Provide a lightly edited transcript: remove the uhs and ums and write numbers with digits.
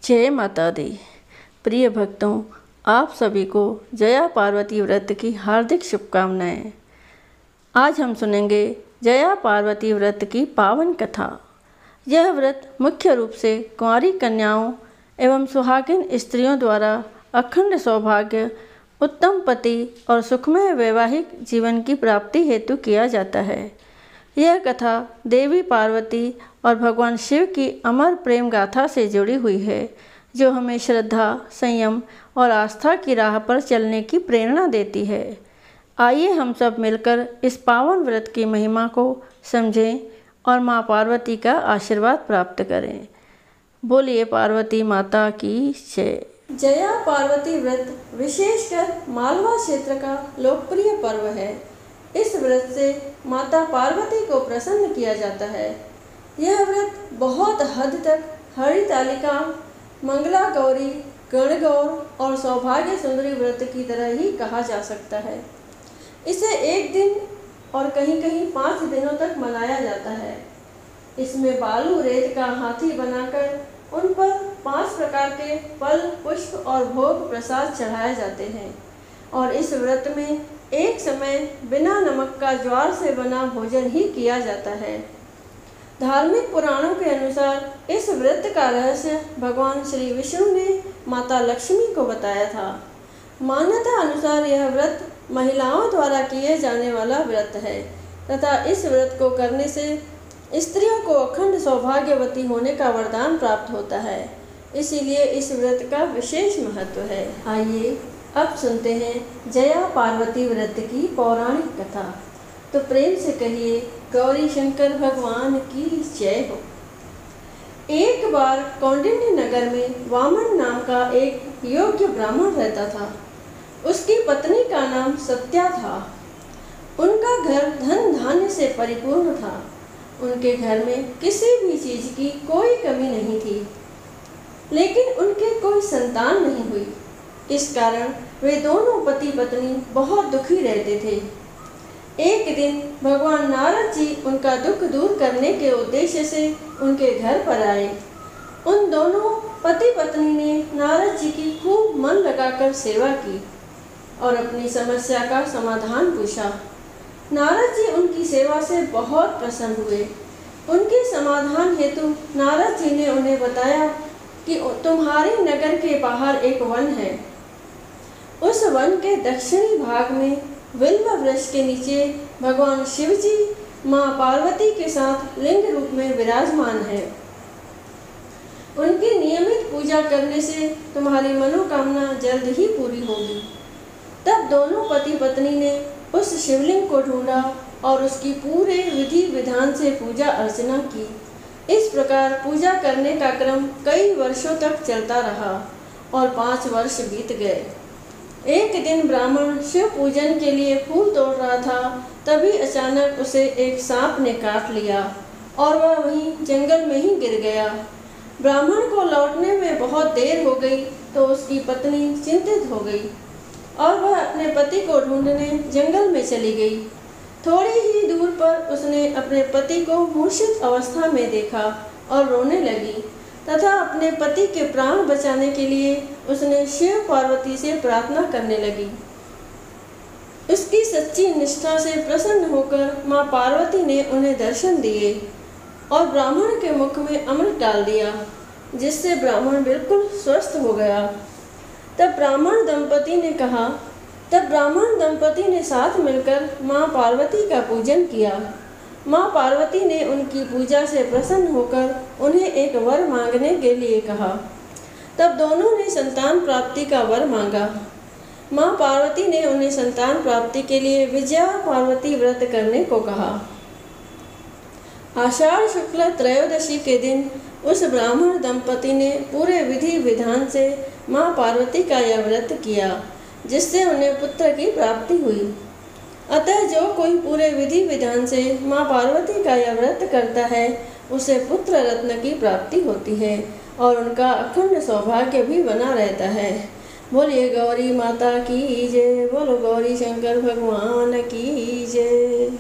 जय माता दी। प्रिय भक्तों, आप सभी को जया पार्वती व्रत की हार्दिक शुभकामनाएं। आज हम सुनेंगे जया पार्वती व्रत की पावन कथा। यह व्रत मुख्य रूप से कुंवारी कन्याओं एवं सुहागिन स्त्रियों द्वारा अखंड सौभाग्य, उत्तम पति और सुखमय वैवाहिक जीवन की प्राप्ति हेतु किया जाता है। यह कथा देवी पार्वती और भगवान शिव की अमर प्रेम गाथा से जुड़ी हुई है, जो हमें श्रद्धा, संयम और आस्था की राह पर चलने की प्रेरणा देती है। आइए हम सब मिलकर इस पावन व्रत की महिमा को समझें और माँ पार्वती का आशीर्वाद प्राप्त करें। बोलिए पार्वती माता की जय। जया पार्वती व्रत विशेषकर मालवा क्षेत्र का लोकप्रिय पर्व है। इस व्रत से माता पार्वती को प्रसन्न किया जाता है। यह व्रत बहुत हद तक हरितालिका, मंगला गौरी, गणगौर और सौभाग्य सुंदरी व्रत की तरह ही कहा जा सकता है। इसे एक दिन और कहीं कहीं 5 दिनों तक मनाया जाता है। इसमें बालू रेत का हाथी बनाकर उन पर 5 प्रकार के फल, पुष्प और भोग प्रसाद चढ़ाए जाते हैं और इस व्रत में एक समय बिना नमक का ज्वार से बना भोजन ही किया जाता है। धार्मिक पुराणों के अनुसार इस व्रत का रहस्य भगवान श्री विष्णु ने माता लक्ष्मी को बताया था। मान्यता अनुसार यह व्रत महिलाओं द्वारा किए जाने वाला व्रत है तथा इस व्रत को करने से स्त्रियों को अखंड सौभाग्यवती होने का वरदान प्राप्त होता है। इसीलिए इस व्रत का विशेष महत्व है। आइए अब सुनते हैं जया पार्वती व्रत की पौराणिक कथा। तो प्रेम से कहिए गौरी शंकर भगवान की जय हो। एक बार कौंडिन्य नगर में वामन नाम का एक योग्य ब्राह्मण रहता था। उसकी पत्नी का नाम सत्या था। उनका घर धन धान्य से परिपूर्ण था। उनके घर में किसी भी चीज की कोई कमी नहीं थी, लेकिन उनके कोई संतान नहीं हुई। इस कारण वे दोनों पति पत्नी बहुत दुखी रहते थे। एक दिन भगवान नारद जी उनका दुख दूर करने के उद्देश्य से उनके घर पर आए। उन दोनों पति पत्नी ने नारद जी की खूब मन लगाकर सेवा की और अपनी समस्या का समाधान पूछा। नारद जी उनकी सेवा से बहुत प्रसन्न हुए। उनके समाधान हेतु नारद जी ने उन्हें बताया कि तुम्हारे नगर के बाहर एक वन है। उस वन के दक्षिणी भाग में बिल्व वृक्ष के नीचे भगवान शिव जी माँ पार्वती के साथ लिंग रूप में विराजमान है। उनकी नियमित पूजा करने से तुम्हारी मनोकामना जल्द ही पूरी होगी। तब दोनों पति पत्नी ने उस शिवलिंग को ढूंढा और उसकी पूरे विधि विधान से पूजा अर्चना की। इस प्रकार पूजा करने का क्रम कई वर्षों तक चलता रहा और 5 वर्ष बीत गए। एक दिन ब्राह्मण शिव पूजन के लिए फूल तोड़ रहा था, तभी अचानक उसे एक सांप ने काट लिया और वह वहीं जंगल में ही गिर गया। ब्राह्मण को लौटने में बहुत देर हो गई तो उसकी पत्नी चिंतित हो गई और वह अपने पति को ढूंढने जंगल में चली गई। थोड़ी ही दूर पर उसने अपने पति को मूर्छित अवस्था में देखा और रोने लगी तथा अपने पति के प्राण बचाने के लिए उसने शिव पार्वती से प्रार्थना करने लगी। उसकी सच्ची निष्ठा से प्रसन्न होकर माँ पार्वती ने उन्हें दर्शन दिए और ब्राह्मण के मुख में अमृत डाल दिया, जिससे ब्राह्मण बिल्कुल स्वस्थ हो गया। तब ब्राह्मण दंपति ने साथ मिलकर माँ पार्वती का पूजन किया। माँ पार्वती ने उनकी पूजा से प्रसन्न होकर उन्हें एक वर मांगने के लिए कहा। तब दोनों ने संतान प्राप्ति का वर मांगा। माँ पार्वती ने उन्हें संतान प्राप्ति के लिए विजया पार्वती व्रत करने को कहा। आषाढ़ शुक्ल त्रयोदशी के दिन उस ब्राह्मण दंपति ने पूरे विधि विधान से माँ पार्वती का यह व्रत किया, जिससे उन्हें पुत्र की प्राप्ति हुई। अतः जो कोई पूरे विधि विधान से माँ पार्वती का यह व्रत करता है, उसे पुत्र रत्न की प्राप्ति होती है और उनका अखंड सौभाग्य भी बना रहता है। बोलिए गौरी माता की जय। बोलो गौरी शंकर भगवान की जय।